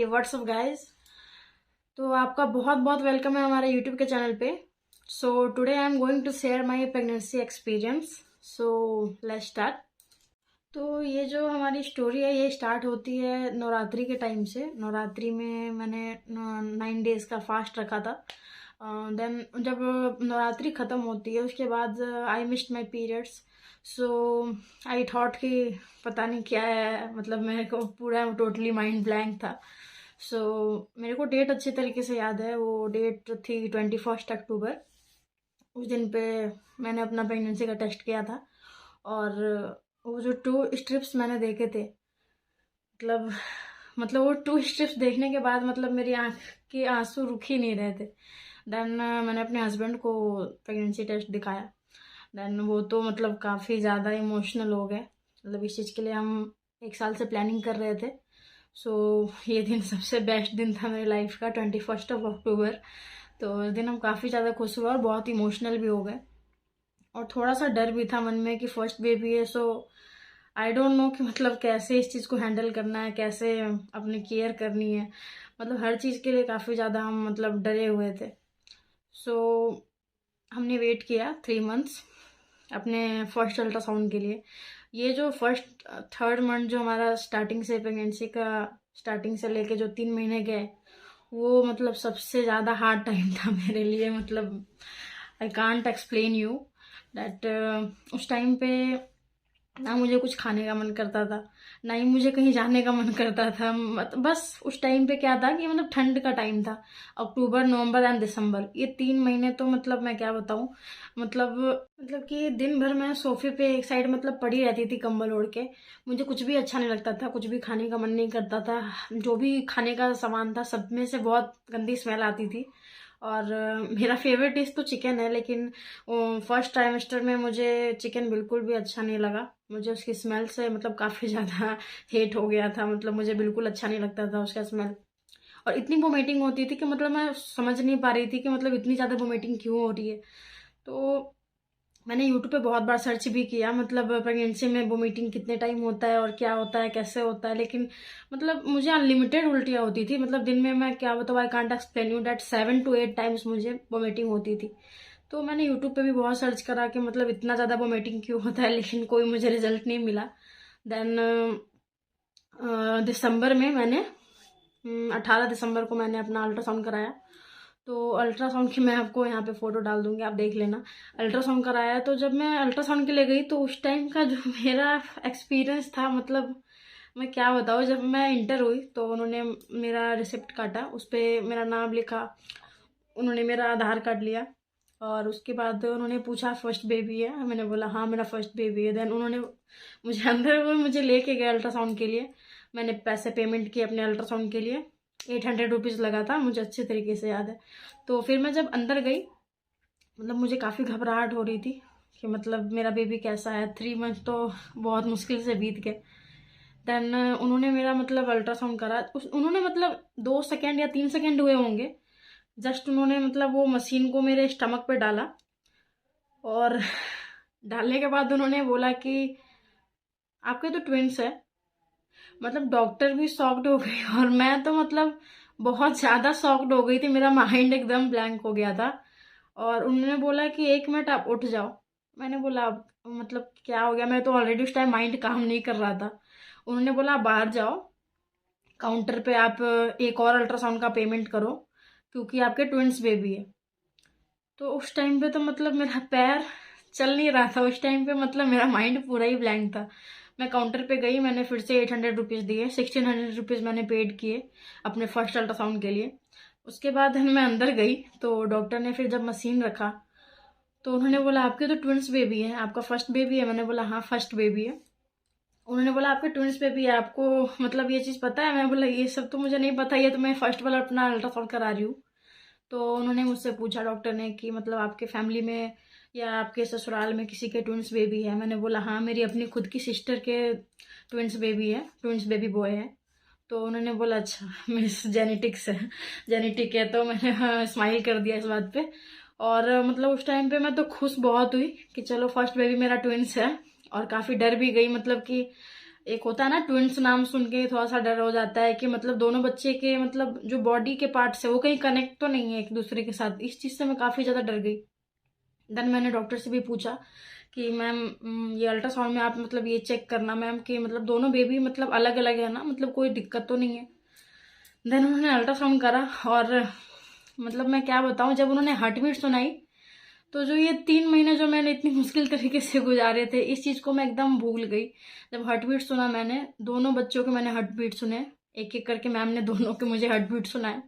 WhatsApp guys. तो आपका बहुत बहुत वेलकम है हमारे यूट्यूब के चैनल पे। So today I am going to share my pregnancy experience. So let's start. तो ये जो हमारी स्टोरी है ये स्टार्ट होती है नवरात्रि के टाइम से। नवरात्रि में मैंने 9 डेज का फास्ट रखा था। देन जब नवरात्रि ख़त्म होती है उसके बाद I missed my periods. So I thought कि पता नहीं क्या है, मतलब मेरे को पूरा टोटली माइंड ब्लैंक था। सो मेरे को डेट अच्छे तरीके से याद है। वो डेट थी 21 अक्टूबर। उस दिन पे मैंने अपना प्रेगनेंसी का टेस्ट किया था। और वो जो 2 स्ट्रिप्स मैंने देखे थे, मतलब वो 2 स्ट्रिप्स देखने के बाद मतलब मेरी आँख के आंसू रुक ही नहीं रहे थे। देन मैंने अपने हस्बैंड को प्रेगनेंसी टेस्ट दिखाया। देन वो तो मतलब काफ़ी ज़्यादा इमोशनल हो गए। मतलब इस चीज़ के लिए हम 1 साल से प्लानिंग कर रहे थे। सो ये दिन सबसे बेस्ट दिन था मेरी लाइफ का, 21 अक्टूबर। तो उस दिन हम काफ़ी ज़्यादा खुश हुए और बहुत इमोशनल भी हो गए। और थोड़ा सा डर भी था मन में कि फर्स्ट बेबी है। सो आई डोंट नो कि मतलब कैसे इस चीज़ को हैंडल करना है, कैसे अपनी केयर करनी है। मतलब हर चीज़ के लिए काफ़ी ज़्यादा हम मतलब डरे हुए थे। सो हमने वेट किया 3 मंथ्स अपने फर्स्ट अल्ट्रासाउंड के लिए। ये जो फर्स्ट 3rd मंथ जो हमारा स्टार्टिंग से प्रेगनेंसी का स्टार्टिंग से लेके जो 3 महीने गए, वो मतलब सबसे ज़्यादा हार्ड टाइम था मेरे लिए। मतलब I can't explain you that उस टाइम पे ना मुझे कुछ खाने का मन करता था, ना ही मुझे कहीं जाने का मन करता था। बस उस टाइम पे क्या था कि मतलब ठंड का टाइम था। अक्टूबर, नवंबर एंड दिसंबर, ये 3 महीने तो मतलब मैं क्या बताऊं। मतलब कि दिन भर मैं सोफे पे एक साइड मतलब पड़ी रहती थी कंबल ओढ़ के। मुझे कुछ भी अच्छा नहीं लगता था, कुछ भी खाने का मन नहीं करता था। जो भी खाने का सामान था सब में से बहुत गंदी स्मेल आती थी। और मेरा फेवरेट डिश तो चिकन है, लेकिन फर्स्ट ट्राइमेस्टर में मुझे चिकन बिल्कुल भी अच्छा नहीं लगा। मुझे उसकी स्मेल से मतलब काफ़ी ज़्यादा हेट हो गया था। मतलब मुझे बिल्कुल अच्छा नहीं लगता था उसका स्मेल। और इतनी वोमिटिंग होती थी कि मतलब मैं समझ नहीं पा रही थी कि मतलब इतनी ज़्यादा वोमिटिंग क्यों हो रही है। तो मैंने यूट्यूब पे बहुत बार सर्च भी किया, मतलब प्रेगनेंसी में वोमिटिंग कितने टाइम होता है और क्या होता है, कैसे होता है। लेकिन मतलब मुझे अनलिमिटेड उल्टियाँ होती थी। मतलब दिन में मैं क्या बताऊँ, I can't explain you that 7 to 8 times मुझे वोमिटिंग होती थी। तो मैंने यूट्यूब पे भी बहुत सर्च करा कि मतलब इतना ज़्यादा वोमिटिंग क्यों होता है, लेकिन कोई मुझे रिजल्ट नहीं मिला। देन दिसंबर में मैंने 18 दिसंबर को मैंने अपना अल्ट्रासाउंड कराया। तो अल्ट्रासाउंड की मैं आपको यहाँ पे फ़ोटो डाल दूँगी, आप देख लेना। अल्ट्रासाउंड कराया तो जब मैं अल्ट्रासाउंड के लिए गई तो उस टाइम का जो मेरा एक्सपीरियंस था, मतलब मैं क्या बताऊँ। जब मैं इंटर हुई तो उन्होंने मेरा रिसिप्ट काटा, उस पर मेरा नाम लिखा, उन्होंने मेरा आधार कार्ड लिया। और उसके बाद उन्होंने पूछा फर्स्ट बेबी है, मैंने बोला हाँ मेरा फर्स्ट बेबी है। देन उन्होंने मुझे अंदर वो मुझे लेके गए अल्ट्रासाउंड के लिए। मैंने पैसे पेमेंट किए अपने अल्ट्रासाउंड के लिए। 800 रुपीज़ लगा था, मुझे अच्छे तरीके से याद है। तो फिर मैं जब अंदर गई, मतलब मुझे काफ़ी घबराहट हो रही थी कि मतलब मेरा बेबी कैसा है। 3 मंथ तो बहुत मुश्किल से बीत गए। देन उन्होंने मेरा मतलब अल्ट्रासाउंड करा। उन्होंने मतलब 2 सेकेंड या 3 सेकेंड हुए होंगे। जस्ट उन्होंने मतलब वो मशीन को मेरे स्टमक पे डाला। और डालने के बाद उन्होंने बोला कि आपके तो ट्विंस है। मतलब डॉक्टर भी शॉक्ड हो गई और मैं तो मतलब बहुत ज़्यादा शॉक्ड हो गई थी। मेरा माइंड एकदम ब्लैंक हो गया था। और उन्होंने बोला कि 1 मिनट आप उठ जाओ। मैंने बोला मतलब क्या हो गया, मैं तो ऑलरेडी उस टाइम माइंड काम नहीं कर रहा था। उन्होंने बोला आप बाहर जाओ, काउंटर पे आप एक और अल्ट्रासाउंड का पेमेंट करो क्योंकि आपके ट्विंस बेबी है। तो उस टाइम पे तो मतलब मेरा पैर चल नहीं रहा था। उस टाइम पे मतलब मेरा माइंड पूरा ही ब्लैंक था। मैं काउंटर पे गई, मैंने फिर से 800 रुपीज़ दिए, 1600 रुपीज़ मैंने पेड किए अपने फर्स्ट अल्ट्रासाउंड के लिए। उसके बाद मैं अंदर गई तो डॉक्टर ने फिर जब मशीन रखा तो उन्होंने बोला आपके तो ट्विंस बेबी है, आपका फर्स्ट बेबी है। मैंने बोला हाँ फर्स्ट बेबी है। उन्होंने बोला आपके ट्विंस बेबी है, आपको मतलब ये चीज़ पता है। मैं बोला ये सब तो मुझे नहीं पता, ये तो मैं फर्स्ट वाला अपना अल्ट्रासाउंड करा रही हूँ। तो उन्होंने मुझसे पूछा डॉक्टर ने कि मतलब आपके फैमिली में या आपके ससुराल में किसी के ट्विंस बेबी है। मैंने बोला हाँ मेरी अपनी खुद की सिस्टर के ट्विंस बेबी है, ट्विंस बेबी बॉय है। तो उन्होंने बोला अच्छा मिस जेनेटिक्स है, जेनेटिक है। तो मैंने हाँ स्माइल कर दिया इस बात पे। और मतलब उस टाइम पे मैं तो खुश बहुत हुई कि चलो फर्स्ट बेबी मेरा ट्विंस है। और काफ़ी डर भी गई, मतलब कि एक होता है ना ट्विंस, नाम सुन के थोड़ा सा डर हो जाता है कि मतलब दोनों बच्चे के मतलब जो बॉडी के पार्ट्स है वो कहीं कनेक्ट तो नहीं है एक दूसरे के साथ। इस चीज़ से मैं काफ़ी ज़्यादा डर गई। देन मैंने डॉक्टर से भी पूछा कि मैम ये अल्ट्रासाउंड में आप मतलब ये चेक करना मैम कि मतलब दोनों बेबी मतलब अलग अलग है ना, मतलब कोई दिक्कत तो नहीं है। देन उन्होंने अल्ट्रासाउंड करा और मतलब मैं क्या बताऊँ, जब उन्होंने हार्ट बीट सुनाई तो जो ये 3 महीने जो मैंने इतनी मुश्किल तरीके से गुजारे थे, इस चीज़ को मैं एकदम भूल गई। जब हार्ट बीट सुना मैंने, दोनों बच्चों के मैंने हार्ट बीट सुने, एक एक करके मैम ने दोनों के मुझे हार्ट बीट सुनाए।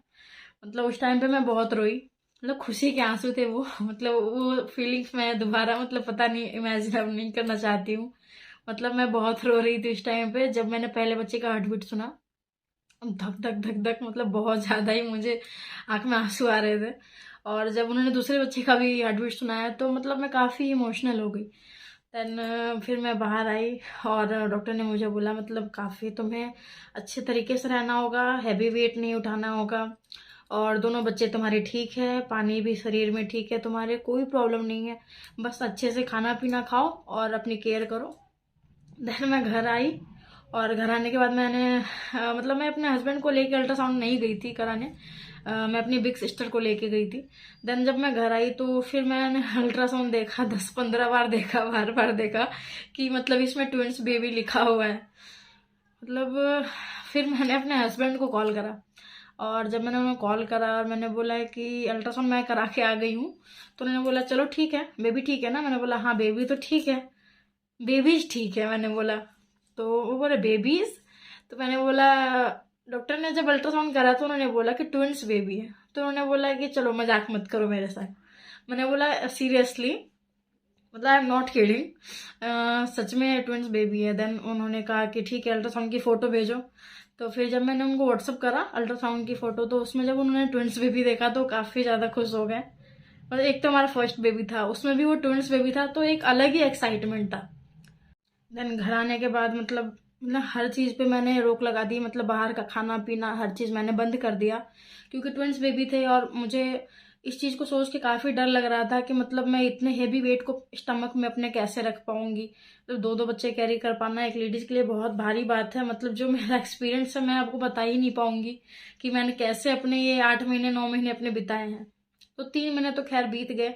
मतलब उस टाइम पे मैं बहुत रोई, मतलब खुशी के आंसू थे वो। मतलब वो फीलिंग्स मैं दोबारा मतलब पता नहीं इमेजिन अब नहीं करना चाहती हूँ। मतलब मैं बहुत रो रही थी उस टाइम पे जब मैंने पहले बच्चे का हार्ट बीट सुना। धक धक धक धक मतलब बहुत ज़्यादा ही मुझे आंख में आंसू आ रहे थे। और जब उन्होंने दूसरे बच्चे का भी हार्ट बीट सुनाया तो मतलब मैं काफ़ी इमोशनल हो गई। देन फिर मैं बाहर आई और डॉक्टर ने मुझे बोला मतलब काफ़ी तुम्हें अच्छे तरीके से रहना होगा, हैवी वेट नहीं उठाना होगा, और दोनों बच्चे तुम्हारे ठीक है, पानी भी शरीर में ठीक है, तुम्हारे कोई प्रॉब्लम नहीं है, बस अच्छे से खाना पीना खाओ और अपनी केयर करो। देन मैं घर आई और घर आने के बाद मैंने मतलब मैं अपने हस्बैंड को लेके अल्ट्रासाउंड नहीं गई थी कराने। मैं अपनी बिग सिस्टर को लेके गई थी। देन जब मैं घर आई तो फिर मैंने अल्ट्रासाउंड देखा, 10-15 बार देखा, बार बार देखा कि मतलब इसमें ट्विंस बेबी लिखा हुआ है। मतलब फिर मैंने अपने हस्बैंड को कॉल करा और जब मैंने उन्हें कॉल करा और मैंने बोला कि अल्ट्रासाउंड मैं करा के आ गई हूँ, तो उन्होंने बोला चलो ठीक है, बेबी ठीक है ना? मैंने बोला हाँ बेबी तो ठीक है, बेबीज ठीक है मैंने बोला। तो वो बोले बेबीज? तो मैंने बोला, डॉक्टर ने जब अल्ट्रासाउंड करा तो उन्होंने बोला कि ट्विंस बेबी है। तो उन्होंने बोला कि चलो मजाक मत करो मेरे साथ। मैंने बोला सीरियसली, मतलब आई एम नॉट किडिंग, सच में ट्विंस बेबी है। देन उन्होंने कहा कि ठीक है अल्ट्रासाउंड की फ़ोटो भेजो। तो फिर जब मैंने उनको व्हाट्सअप करा अल्ट्रासाउंड की फ़ोटो, तो उसमें जब उन्होंने ट्विंस बेबी देखा तो काफ़ी ज़्यादा खुश हो गए। मतलब एक तो हमारा फर्स्ट बेबी था, उसमें भी वो ट्विंस बेबी था, तो एक अलग ही एक्साइटमेंट था। देन घर आने के बाद मतलब हर चीज़ पे मैंने रोक लगा दी, मतलब बाहर का खाना पीना हर चीज़ मैंने बंद कर दिया, क्योंकि ट्विंस बेबी थे और मुझे इस चीज़ को सोच के काफ़ी डर लग रहा था कि मतलब मैं इतने हेवी वेट को स्टमक में अपने कैसे रख पाऊंगी। तो दो दो बच्चे कैरी कर पाना एक लेडीज़ के लिए बहुत भारी बात है। मतलब जो मेरा एक्सपीरियंस है मैं आपको बता ही नहीं पाऊंगी कि मैंने कैसे अपने ये 8 महीने 9 महीने अपने बिताए हैं। तो 3 महीने तो खैर बीत गए।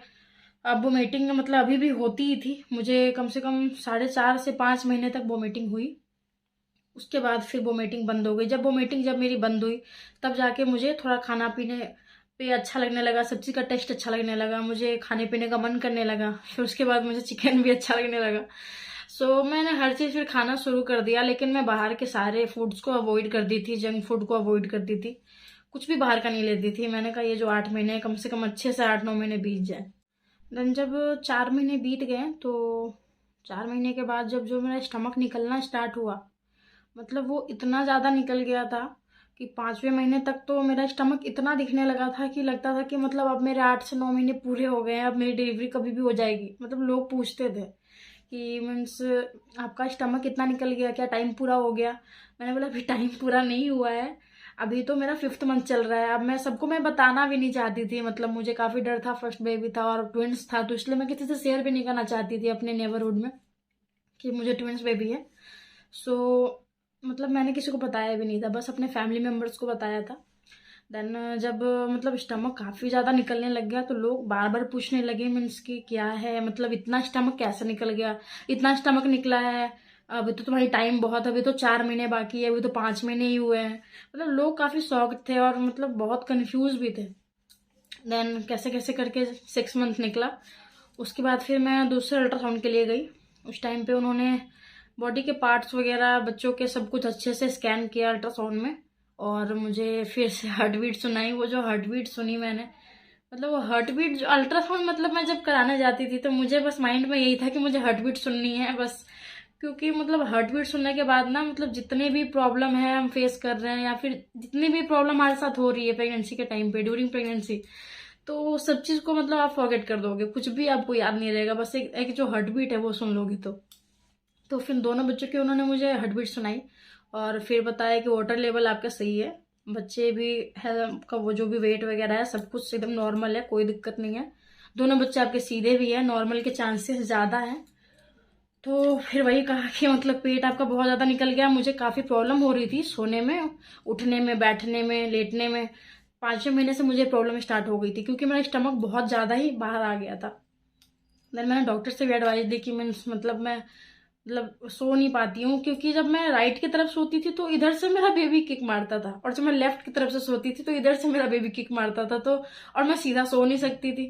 अब वोमिटिंग मतलब अभी भी होती ही थी मुझे, कम से कम 4.5 से 5 महीने तक वोमिटिंग हुई। उसके बाद फिर वोमिटिंग बंद हो गई। जब मेरी बंद हुई तब जाके मुझे थोड़ा खाना पीने पे अच्छा लगने लगा, सब्जी का टेस्ट अच्छा लगने लगा, मुझे खाने पीने का मन करने लगा। फिर उसके बाद मुझे चिकन भी अच्छा लगने लगा। सो मैंने हर चीज़ फिर खाना शुरू कर दिया, लेकिन मैं बाहर के सारे फूड्स को अवॉइड कर दी थी, जंक फूड को अवॉइड कर दी थी, कुछ भी बाहर का नहीं लेती थी। मैंने कहा ये जो 8 महीने कम से कम अच्छे से 8-9 महीने बीत जाए। देन जब 4 महीने बीत गए तो 4 महीने के बाद जब जो मेरा स्टमक निकलना स्टार्ट हुआ, मतलब वो इतना ज़्यादा निकल गया था कि 5वें महीने तक तो मेरा स्टमक इतना दिखने लगा था कि लगता था कि मतलब अब मेरे 8 से 9 महीने पूरे हो गए हैं, अब मेरी डिलीवरी कभी भी हो जाएगी। मतलब लोग पूछते थे कि मीन्स आपका स्टमक इतना निकल गया, क्या टाइम पूरा हो गया? मैंने बोला अभी टाइम पूरा नहीं हुआ है, अभी तो मेरा 5th मंथ चल रहा है। अब मैं सबको मैं बताना भी नहीं चाहती थी, मतलब मुझे काफ़ी डर था, फर्स्ट बेबी था और ट्विंस था, तो इसलिए मैं किसी से शेयर भी नहीं करना चाहती थी अपने नेबरहुड में कि मुझे ट्विंस बेबी है। सो मतलब मैंने किसी को बताया भी नहीं था, बस अपने फैमिली मेम्बर्स को बताया था। देन जब मतलब स्टमक काफ़ी ज़्यादा निकलने लग गया तो लोग बार बार पूछने लगे मीन्स कि क्या है, मतलब इतना स्टमक कैसे निकल गया, इतना स्टमक निकला है, अभी तो तुम्हारी टाइम बहुत, अभी तो 4 महीने बाकी है, अभी तो 5 महीने ही हुए हैं। मतलब लोग काफ़ी शॉक्ड थे और मतलब बहुत कंफ्यूज भी थे। देन कैसे कैसे करके 6 मंथ निकला। उसके बाद फिर मैं दूसरे अल्ट्रासाउंड के लिए गई। उस टाइम पे उन्होंने बॉडी के पार्ट्स वगैरह बच्चों के सब कुछ अच्छे से स्कैन किया अल्ट्रासाउंड में, और मुझे फिर से हार्ट बीट सुनाई। वो जो हार्ट बीट सुनी मैंने, मतलब वो हार्ट बीट जो अल्ट्रासाउंड, मतलब मैं जब कराने जाती थी तो मुझे बस माइंड में यही था कि मुझे हार्ट बीट सुननी है बस। क्योंकि मतलब हार्ट बीट सुनने के बाद ना मतलब जितने भी प्रॉब्लम है हम फेस कर रहे हैं या फिर जितनी भी प्रॉब्लम हमारे साथ हो रही है प्रेगनेंसी के टाइम पे, ड्यूरिंग प्रेगनेंसी, तो सब चीज़ को मतलब आप फॉरगेट कर दोगे, कुछ भी आपको याद नहीं रहेगा, बस एक जो हार्ट बीट है वो सुन लोगे। तो फिर दोनों बच्चों की उन्होंने मुझे हार्ट बीट सुनाई और फिर बताया कि वाटर लेवल आपका सही है, बच्चे भी है का वो जो भी वेट वगैरह है सब कुछ एकदम नॉर्मल है, कोई दिक्कत नहीं है, दोनों बच्चे आपके सीधे भी है, नॉर्मल के चांसेस ज़्यादा हैं। तो फिर वही कहा कि मतलब पेट आपका बहुत ज़्यादा निकल गया, मुझे काफ़ी प्रॉब्लम हो रही थी सोने में, उठने में, बैठने में, लेटने में। 5-6 महीने से मुझे प्रॉब्लम स्टार्ट हो गई थी क्योंकि मेरा स्टमक बहुत ज़्यादा ही बाहर आ गया था। देन मैंने डॉक्टर से भी एडवाइस दी कि मीन्स मतलब मैं मतलब सो नहीं पाती हूँ, क्योंकि जब मैं राइट की तरफ सोती थी तो इधर से मेरा बेबी किक मारता था, और जब मैं लेफ्ट की तरफ से सोती थी तो इधर से मेरा बेबी किक मारता था, तो और मैं सीधा सो नहीं सकती थी।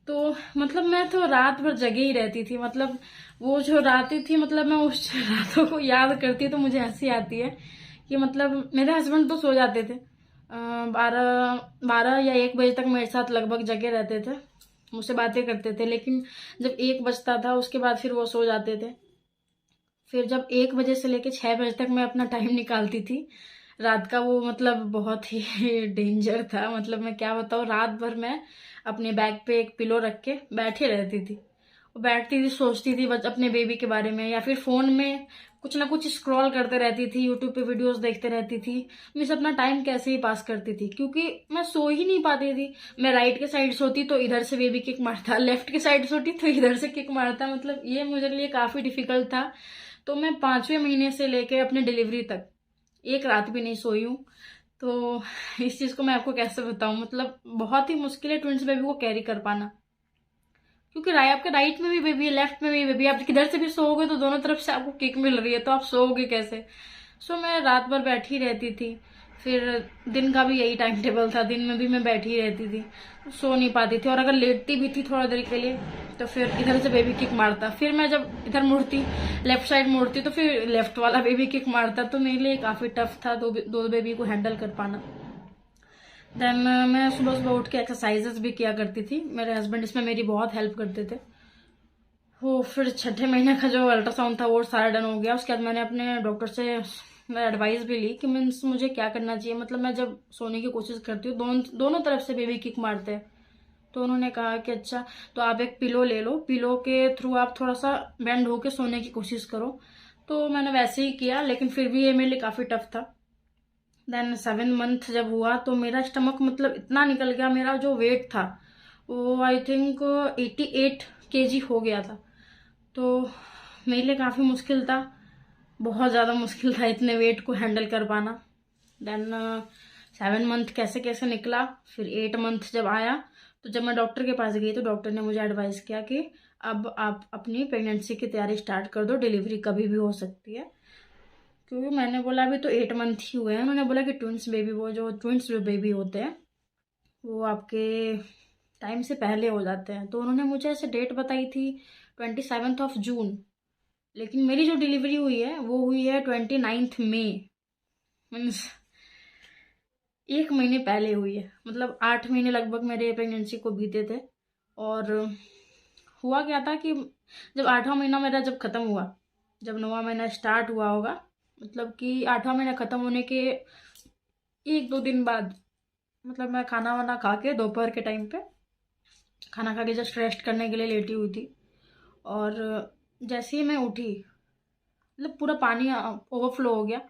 तो मतलब मैं तो रात भर जगी ही रहती थी। मतलब वो जो रातें थी, मतलब मैं उस रातों को याद करती तो मुझे हंसी आती है कि मतलब मेरे हस्बैंड तो सो जाते थे, 12 या 1 बजे तक मेरे साथ लगभग जगे रहते थे, मुझसे बातें करते थे। लेकिन जब 1 बजता था उसके बाद फिर वो सो जाते थे। फिर जब 1 बजे से लेकर 6 बजे तक मैं अपना टाइम निकालती थी रात का, वो मतलब बहुत ही डेंजर था। मतलब मैं क्या बताऊँ, रात भर मैं अपने बैग पे एक पिलो रख के बैठे रहती थी, बैठती थी, सोचती थी बस अपने बेबी के बारे में, या फिर फोन में कुछ ना कुछ स्क्रॉल करते रहती थी, यूट्यूब पे वीडियोस देखते रहती थी। मैं अपना टाइम कैसे ही पास करती थी क्योंकि मैं सो ही नहीं पाती थी। मैं राइट के साइड सोती तो इधर से बेबी किक मारता, लेफ्ट के साइड सोती तो इधर से किक मारता। मतलब ये मुझे लिए काफी डिफिकल्ट था। तो मैं 5वें महीने से लेके अपने डिलीवरी तक एक रात भी नहीं सोई हूँ। तो इस चीज को मैं आपको कैसे बताऊं, मतलब बहुत ही मुश्किल है ट्विंस बेबी को कैरी कर पाना, क्योंकि आपके राइट में भी बेबी है, लेफ्ट में भी बेबी है, आप किधर से भी सोओगे तो दोनों तरफ से आपको किक मिल रही है, तो आप सोओगे कैसे। सो मैं रात भर बैठी रहती थी। फिर दिन का भी यही टाइम टेबल था, दिन में भी मैं बैठी रहती थी, सो नहीं पाती थी। और अगर लेटती भी थी थोड़ा देर के लिए तो फिर इधर से बेबी किक मारता, फिर मैं जब इधर मुड़ती, लेफ्ट साइड मुड़ती तो फिर लेफ्ट वाला बेबी किक मारता। तो मेरे लिए काफी टफ था दो बेबी को हैंडल कर पाना। देन मैं सुबह सुबह उठ के एक्सरसाइजेस भी किया करती थी, मेरे हस्बैंड इसमें मेरी बहुत हेल्प करते थे। वो फिर 6ठे महीने का जो अल्ट्रासाउंड था वो सारा डन हो गया। उसके बाद मैंने अपने डॉक्टर से एडवाइस भी ली कि मीन्स मुझे क्या करना चाहिए। मतलब मैं जब सोने की कोशिश करती हूँ दोनों तरफ से बेबी किक मारते हैं। तो उन्होंने कहा कि अच्छा, तो आप एक पिलो ले लो, पिलो के थ्रू आप थोड़ा सा बेंड होके सोने की कोशिश करो। तो मैंने वैसे ही किया, लेकिन फिर भी ये मेरे लिए काफी टफ था। देन 7 मंथ जब हुआ तो मेरा स्टमक मतलब इतना निकल गया, मेरा जो वेट था वो आई थिंक 88 kg हो गया था। तो मेरे लिए काफ़ी मुश्किल था, बहुत ज़्यादा मुश्किल था इतने वेट को हैंडल कर पाना। देन 7 मंथ कैसे कैसे निकला। फिर 8 मंथ जब आया तो जब मैं डॉक्टर के पास गई तो डॉक्टर ने मुझे एडवाइस किया कि अब आप अपनी प्रेगनेंसी की तैयारी स्टार्ट कर दो, डिलीवरी कभी भी हो सकती है। क्योंकि मैंने बोला अभी तो 8 मंथ ही हुए हैं। उन्होंने बोला कि ट्विंस बेबी, वो जो ट्विंस बेबी होते हैं वो आपके टाइम से पहले हो जाते हैं। तो उन्होंने मुझे ऐसे डेट बताई थी 27 जून, लेकिन मेरी जो डिलीवरी हुई है वो हुई है 29 मई। मीन्स 1 महीने पहले हुई है। मतलब 8 महीने लगभग मेरे प्रेगनेंसी को बीते थे। और हुआ क्या था कि जब 8वां महीना मेरा जब खत्म हुआ, जब 9वां महीना स्टार्ट हुआ होगा, मतलब कि 8वां महीना खत्म होने के 1-2 दिन बाद, मतलब मैं खाना वाना खा के दोपहर के टाइम पे खाना खा के जस्ट रेस्ट करने के लिए लेटी हुई थी। और जैसे ही मैं उठी, मतलब पूरा पानी ओवरफ्लो हो गया।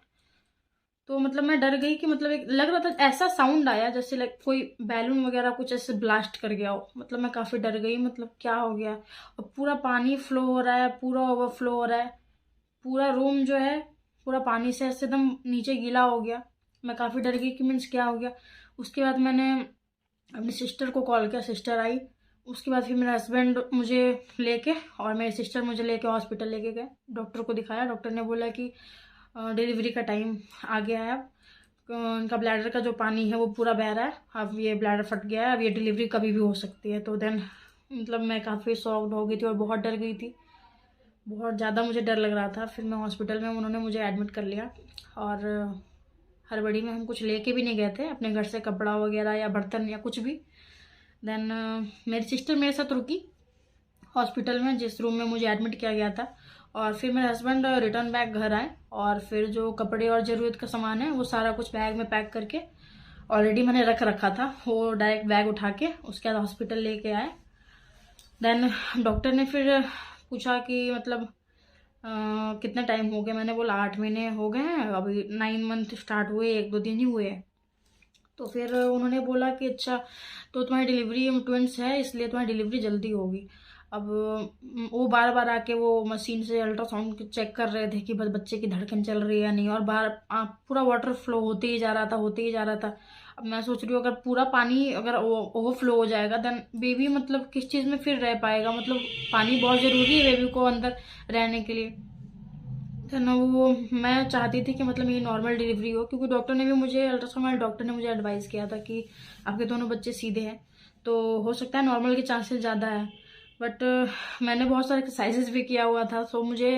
तो मतलब मैं डर गई कि मतलब एक लग रहा था, ऐसा साउंड आया जैसे लाइक कोई बैलून वगैरह कुछ ऐसे ब्लास्ट कर गया हो। मतलब मैं काफी डर गई, मतलब क्या हो गया। और पूरा पानी फ्लो हो रहा है, पूरा ओवरफ्लो हो रहा है, पूरा रूम जो है पूरा पानी से ऐसे एकदम नीचे गीला हो गया। मैं काफी डर गई कि मीन्स क्या हो गया। उसके बाद मैंने अपनी सिस्टर को कॉल किया, सिस्टर आई। उसके बाद फिर मेरा हस्बैंड मुझे लेके और मेरी सिस्टर मुझे लेके हॉस्पिटल लेके गए, डॉक्टर को दिखाया। डॉक्टर ने बोला कि डिलीवरी का टाइम आ गया है, अब उनका ब्लैडर का जो पानी है वो पूरा बह रहा है, अब ये ब्लैडर फट गया है, अब ये डिलीवरी कभी भी हो सकती है। तो देन मतलब मैं काफ़ी शॉक्ड हो गई थी और बहुत डर गई थी, बहुत ज़्यादा मुझे डर लग रहा था। फिर मैं हॉस्पिटल में, उन्होंने मुझे एडमिट कर लिया। और हड़बड़ी में हम कुछ लेके भी नहीं गए थे अपने घर से, कपड़ा वगैरह या बर्तन या कुछ भी। देन मेरी सिस्टर मेरे साथ रुकी हॉस्पिटल में, जिस रूम में मुझे एडमिट किया गया था। और फिर मेरे हस्बैंड रिटर्न बैक घर आए, और फिर जो कपड़े और ज़रूरत का सामान है वो सारा कुछ बैग में पैक करके ऑलरेडी मैंने रख रखा था, वो डायरेक्ट बैग उठा के उसके बाद हॉस्पिटल लेके आए। देन डॉक्टर ने फिर पूछा कि मतलब कितना टाइम हो गया। मैंने बोला 8 महीने हो गए हैं, अभी 9 मंथ स्टार्ट हुए, 1-2 दिन ही हुए हैं। तो फिर उन्होंने बोला कि अच्छा, तो तुम्हारी डिलीवरी ट्विंस है इसलिए तुम्हारी डिलीवरी जल्दी होगी। अब वो बार बार आके वो मशीन से अल्ट्रासाउंड चेक कर रहे थे कि बस बच्चे की धड़कन चल रही है या नहीं, और पूरा वाटर फ्लो होते ही जा रहा था, होते ही जा रहा था। अब मैं सोच रही हूँ अगर पूरा पानी अगर ओवरफ्लो हो जाएगा देन बेबी मतलब किस चीज़ में फिर रह पाएगा, मतलब पानी बहुत ज़रूरी है बेबी को अंदर रहने के लिए। तो ना वो मैं चाहती थी कि मतलब मेरी नॉर्मल डिलीवरी हो, क्योंकि डॉक्टर ने भी मुझे अल्ट्रासाउंड वाले डॉक्टर ने मुझे एडवाइस किया था कि आपके दोनों बच्चे सीधे हैं तो हो सकता है नॉर्मल के चांसेस ज़्यादा है। बट मैंने बहुत सारे एक्सरसाइजेस भी किया हुआ था, सो मुझे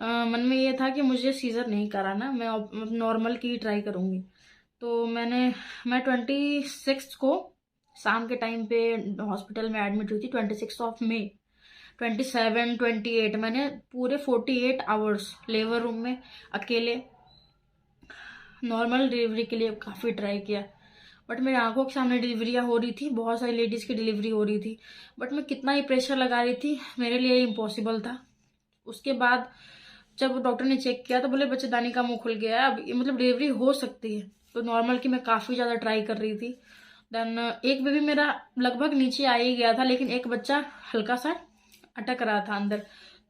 मन में ये था कि मुझे सीज़र नहीं कराना, मैं नॉर्मल की ट्राई करूँगी। तो मैं 26 को शाम के टाइम पे हॉस्पिटल में एडमिट हुई थी, 26 27, 28 मैंने पूरे 48 आवर्स लेबर रूम में अकेले नॉर्मल डिलीवरी के लिए काफ़ी ट्राई किया। बट मेरे आंखों के सामने डिलीवरियाँ हो रही थी, बहुत सारी लेडीज़ की डिलीवरी हो रही थी, बट मैं कितना ही प्रेशर लगा रही थी, मेरे लिए इम्पॉसिबल था। उसके बाद जब डॉक्टर ने चेक किया तो बोले बच्चेदानी का मुंह खुल गया है, अब मतलब डिलीवरी हो सकती है। तो नॉर्मल की मैं काफ़ी ज़्यादा ट्राई कर रही थी। देन एक बेबी मेरा लगभग नीचे आ ही गया था, लेकिन एक बच्चा हल्का सा अटक रहा था अंदर।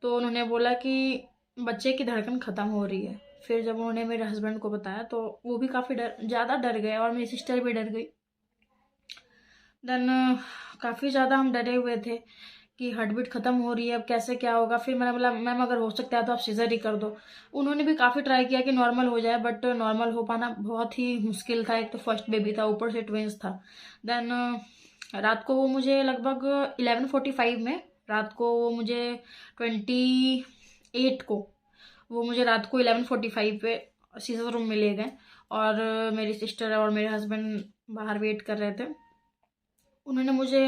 तो उन्होंने बोला कि बच्चे की धड़कन ख़त्म हो रही है। फिर जब उन्होंने मेरे हस्बैंड को बताया तो वो भी काफ़ी ज़्यादा डर गए, और मेरी सिस्टर भी डर गई। देन काफ़ी ज़्यादा हम डरे हुए थे कि हार्ट बीट ख़त्म हो रही है, अब कैसे क्या होगा। फिर मैंने बोला मैम अगर हो सकता है तो आप सीज़र ही कर दो। उन्होंने भी काफ़ी ट्राई किया कि नॉर्मल हो जाए, बट नॉर्मल हो पाना बहुत ही मुश्किल था। एक तो फर्स्ट बेबी था, ऊपर से ट्विंस था। देन रात को वो मुझे लगभग 11:45 में, रात को वो मुझे 28 को वो मुझे रात को 11:45 पे सीज़र रूम में ले गए, और मेरी सिस्टर और मेरे हस्बैंड बाहर वेट कर रहे थे। उन्होंने मुझे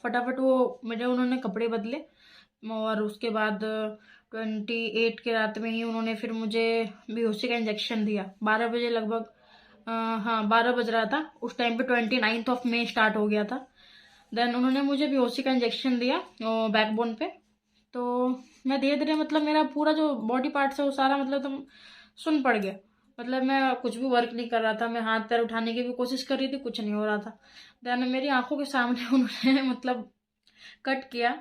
फटाफट उन्होंने कपड़े बदले, और उसके बाद 28 के रात में ही उन्होंने फिर मुझे बेहोशी का इंजेक्शन दिया 12 बजे लगभग। हाँ 12 बज रहा था उस टाइम पे, 29 मई स्टार्ट हो गया था। देन उन्होंने मुझे बेहोशी का इंजेक्शन दिया बैकबोन पे। तो मैं धीरे धीरे मतलब मेरा पूरा जो बॉडी पार्ट है वो सारा मतलब तुम सुन पड़ गया। मतलब मैं कुछ भी वर्क नहीं कर रहा था, मैं हाथ पैर उठाने की भी कोशिश कर रही थी, कुछ नहीं हो रहा था। देन मेरी आंखों के सामने उन्होंने मतलब कट किया,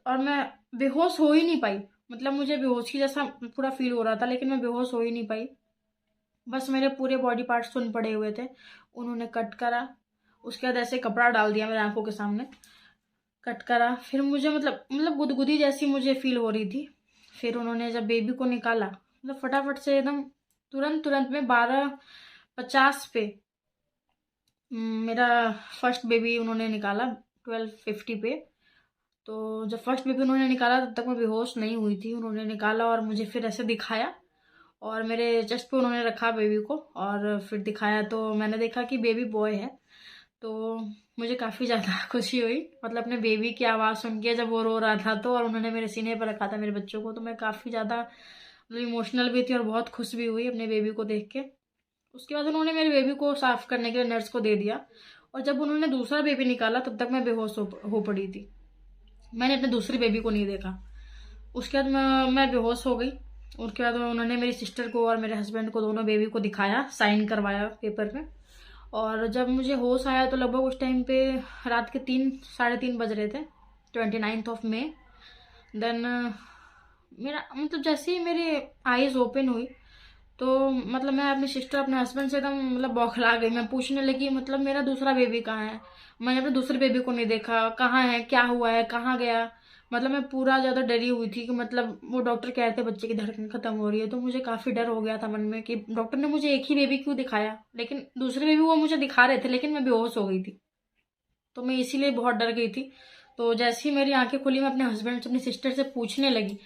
और मैं बेहोश हो ही नहीं पाई। मतलब मुझे बेहोशी जैसा पूरा फील हो रहा था, लेकिन मैं बेहोश हो ही नहीं पाई। बस मेरे पूरे बॉडी पार्ट सुन पड़े हुए थे। उन्होंने कट करा, उसके बाद ऐसे कपड़ा डाल दिया मेरे आंखों के सामने, कट करा। फिर मुझे मतलब गुदगुदी जैसी मुझे फील हो रही थी। फिर उन्होंने जब बेबी को निकाला मतलब फटाफट से एकदम तुरंत में 12:50 पे मेरा फर्स्ट बेबी उन्होंने निकाला 12:50 पे। तो जब फर्स्ट बेबी उन्होंने निकाला तब तक मैं बेहोश नहीं हुई थी। उन्होंने निकाला और मुझे फिर ऐसे दिखाया, और मेरे चेस्ट पे उन्होंने रखा बेबी को, और फिर दिखाया तो मैंने देखा कि बेबी बॉय है। तो मुझे काफ़ी ज़्यादा खुशी हुई, मतलब अपने बेबी की आवाज़ सुन के जब वो रो रहा था तो, और उन्होंने मेरे सीने पर रखा था मेरे बच्चों को, तो मैं काफ़ी ज़्यादा मतलब इमोशनल भी थी और बहुत खुश भी हुई अपने बेबी को देख के। उसके बाद उन्होंने मेरे बेबी को साफ़ करने के लिए नर्स को दे दिया, और जब उन्होंने दूसरा बेबी निकाला तब तक मैं बेहोश हो पड़ी थी। मैंने अपने दूसरे बेबी को नहीं देखा। उसके बाद मैं बेहोश हो गई। उसके बाद उन्होंने मेरी सिस्टर को और मेरे हस्बैंड को, दोनों बेबी को दिखाया, साइन करवाया पेपर में। और जब मुझे होश आया तो लगभग उस टाइम पे रात के 3 साढ़े 3 बज रहे थे, 29 मई। देन मेरा मतलब जैसे ही मेरी आईज ओपन हुई तो मतलब मैं अपनी सिस्टर अपने हस्बैंड से एकदम मतलब बौखला गई। मैं पूछने लगी मतलब मेरा दूसरा बेबी कहाँ है, मैंने अपने दूसरे बेबी को नहीं देखा, कहाँ है, क्या हुआ है, कहाँ गया। मतलब मैं पूरा ज़्यादा डरी हुई थी कि मतलब वो डॉक्टर कह रहे थे बच्चे की धड़कन खत्म हो रही है, तो मुझे काफ़ी डर हो गया था मन में कि डॉक्टर ने मुझे एक ही बेबी क्यों दिखाया, लेकिन दूसरे बेबी वो मुझे दिखा रहे थे, लेकिन मैं बेहोश हो गई थी। तो मैं इसीलिए बहुत डर गई थी। तो जैसे ही मेरी आंखें खुली मैं अपने हस्बैंड से, अपनी सिस्टर से पूछने लगी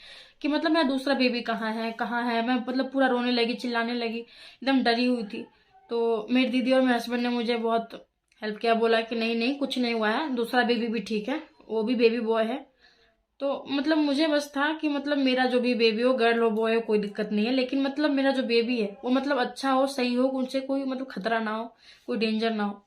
कि मतलब मेरा दूसरा बेबी कहाँ है, कहाँ है। मैं मतलब पूरा रोने लगी, चिल्लाने लगी, एकदम डरी हुई थी। तो मेरी दीदी और मेरे हस्बैंड ने मुझे बहुत हेल्प किया, बोला कि नहीं नहीं कुछ नहीं हुआ है, दूसरा बेबी भी ठीक है, वो भी बेबी बॉय है। तो मतलब मुझे बस था कि मतलब मेरा जो भी बेबी हो, गर्ल हो बॉय हो, कोई दिक्कत नहीं है, लेकिन मतलब मेरा जो बेबी है वो मतलब अच्छा हो, सही हो, उनसे कोई मतलब खतरा ना हो, कोई डेंजर ना हो।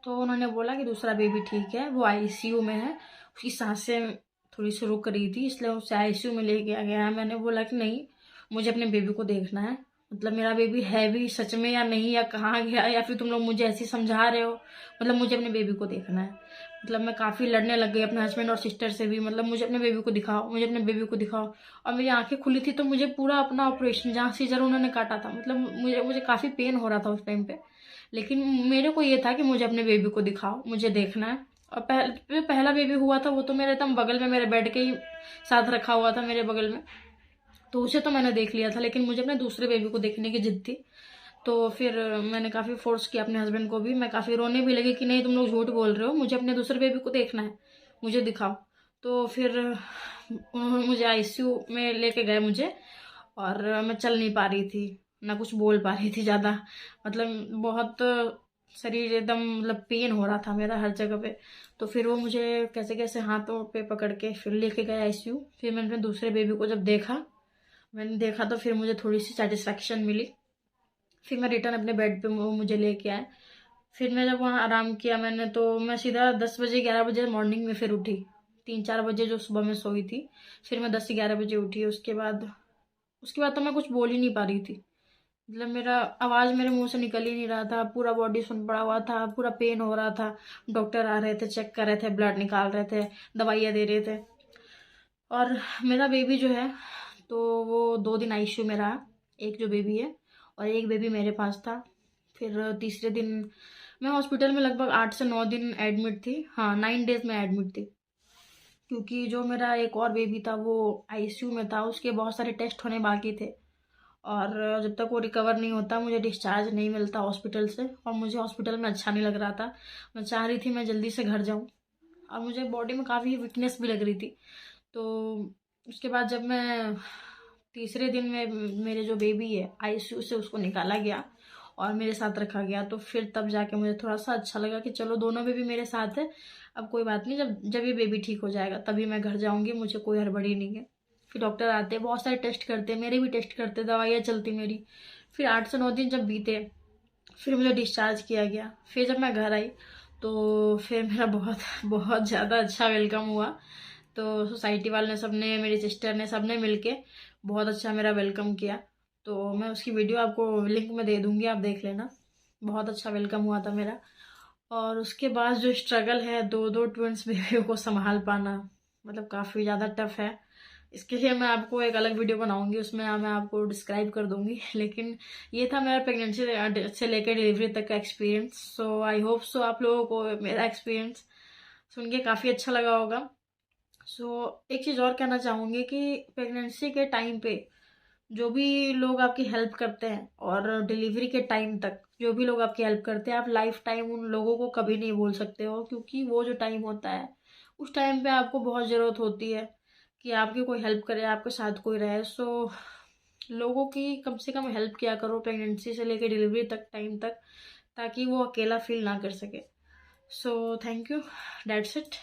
तो उन्होंने बोला कि दूसरा बेबी ठीक है, वो आईसीयू में है, उसकी सांसें थोड़ी सी रुक रही थी, इसलिए उसे आईसीयू में ले गया गया है। मैंने बोला कि नहीं, मुझे अपने बेबी को देखना है, मतलब मेरा बेबी है भी सच में या नहीं, या कहाँ गया, या फिर तुम लोग मुझे ऐसे समझा रहे हो। मतलब मुझे अपने बेबी को देखना है। मतलब मैं काफ़ी लड़ने लग गई अपने हस्बैंड और सिस्टर से भी, मतलब मुझे अपने बेबी को दिखाओ, मुझे अपने बेबी को दिखाओ। और मेरी आंखें खुली थी तो मुझे पूरा अपना ऑपरेशन, जहाँ सीजर उन्होंने काटा था, मतलब मुझे मुझे काफ़ी पेन हो रहा था उस टाइम पे। लेकिन मेरे को ये था कि मुझे अपने बेबी को दिखाओ, मुझे देखना है। और पहला बेबी हुआ था वो तो मेरे एकदम बगल में, मेरे बेड के ही साथ रखा हुआ था मेरे बगल में, तो उसे तो मैंने देख लिया था। लेकिन मुझे अपने दूसरे बेबी को देखने की जिद थी। तो फिर मैंने काफ़ी फोर्स किया अपने हस्बैंड को भी, मैं काफ़ी रोने भी लगी कि नहीं तुम लोग झूठ बोल रहे हो, मुझे अपने दूसरे बेबी को देखना है, मुझे दिखाओ। तो फिर उन्होंने मुझे आईसीयू में लेके गए मुझे, और मैं चल नहीं पा रही थी, ना कुछ बोल पा रही थी ज़्यादा। मतलब बहुत शरीर एकदम, मतलब पेन हो रहा था मेरा हर जगह पे। तो फिर वो मुझे कैसे कैसे हाथों पे पकड़ के फिर लेके गए आईसीयू। फिर मैंने अपने दूसरे बेबी को जब मैंने देखा तो फिर मुझे थोड़ी सी सेटिस्फेक्शन मिली। फिर मैं रिटर्न अपने बेड पे, वो मुझे लेके आए। फिर मैं जब वहाँ आराम किया मैंने, तो मैं सीधा 10 बजे 11 बजे मॉर्निंग में फिर उठी। 3-4 बजे जो सुबह में सोई थी, फिर मैं 10 से 11 बजे उठी। उसके बाद तो मैं कुछ बोल ही नहीं पा रही थी। मतलब मेरा आवाज़ मेरे मुंह से निकल ही नहीं रहा था, पूरा बॉडी सुन पड़ा हुआ था, पूरा पेन हो रहा था। डॉक्टर आ रहे थे, चेक कर रहे थे, ब्लड निकाल रहे थे, दवाइयाँ दे रहे थे। और मेरा बेबी जो है, तो वो 2 दिन आईसीयू में रहा। एक जो बेबी है, और एक बेबी मेरे पास था। फिर तीसरे दिन मैं हॉस्पिटल में लगभग 8 से 9 दिन एडमिट थी। हाँ, 9 डेज में एडमिट थी। क्योंकि जो मेरा एक और बेबी था वो आईसीयू में था, उसके बहुत सारे टेस्ट होने बाकी थे। और जब तक वो रिकवर नहीं होता मुझे डिस्चार्ज नहीं मिलता हॉस्पिटल से, और मुझे हॉस्पिटल में अच्छा नहीं लग रहा था। मैं चाह रही थी मैं जल्दी से घर जाऊँ, और मुझे बॉडी में काफ़ी वीकनेस भी लग रही थी। तो उसके बाद जब मैं तीसरे दिन में, मेरे जो बेबी है आईसीयू से उसको निकाला गया और मेरे साथ रखा गया, तो फिर तब जाके मुझे थोड़ा सा अच्छा लगा कि चलो दोनों बेबी मेरे साथ है। अब कोई बात नहीं, जब जब ये बेबी ठीक हो जाएगा तभी मैं घर जाऊंगी, मुझे कोई हड़बड़ी नहीं है। फिर डॉक्टर आते, बहुत सारे टेस्ट करते, मेरे भी टेस्ट करते, दवाइयाँ चलती मेरी। फिर 8 से 9 दिन जब बीते, फिर मुझे डिस्चार्ज किया गया। फिर जब मैं घर आई तो फिर मेरा बहुत बहुत ज़्यादा अच्छा वेलकम हुआ। तो सोसाइटी वाले ने, सबने, मेरी सिस्टर ने, सबने मिलके बहुत अच्छा मेरा वेलकम किया। तो मैं उसकी वीडियो आपको लिंक में दे दूंगी, आप देख लेना। बहुत अच्छा वेलकम हुआ था मेरा। और उसके बाद जो स्ट्रगल है, दो दो ट्विंस बेबियों को संभाल पाना, मतलब काफ़ी ज़्यादा टफ है। इसके लिए मैं आपको एक अलग वीडियो बनाऊंगी, उसमें मैं आपको डिस्क्राइब कर दूंगी। लेकिन ये था मेरा प्रेगनेंसी से लेकर डिलीवरी तक का experience. So I hope so आप लोगों को मेरा एक्सपीरियंस सुन के काफ़ी अच्छा लगा होगा। सो एक चीज़ और कहना चाहूँगी कि प्रेगनेंसी के टाइम पे जो भी लोग आपकी हेल्प करते हैं, और डिलीवरी के टाइम तक जो भी लोग आपकी हेल्प करते हैं, आप लाइफ टाइम उन लोगों को कभी नहीं भूल सकते हो। क्योंकि वो जो टाइम होता है, उस टाइम पे आपको बहुत ज़रूरत होती है कि आपकी कोई हेल्प करे, आपके साथ कोई रहे। सो लोगों की कम से कम हेल्प किया करो प्रेगनेंसी से लेकर डिलीवरी तक, टाइम तक, ताकि वो अकेला फील ना कर सके। So thank you, that's it.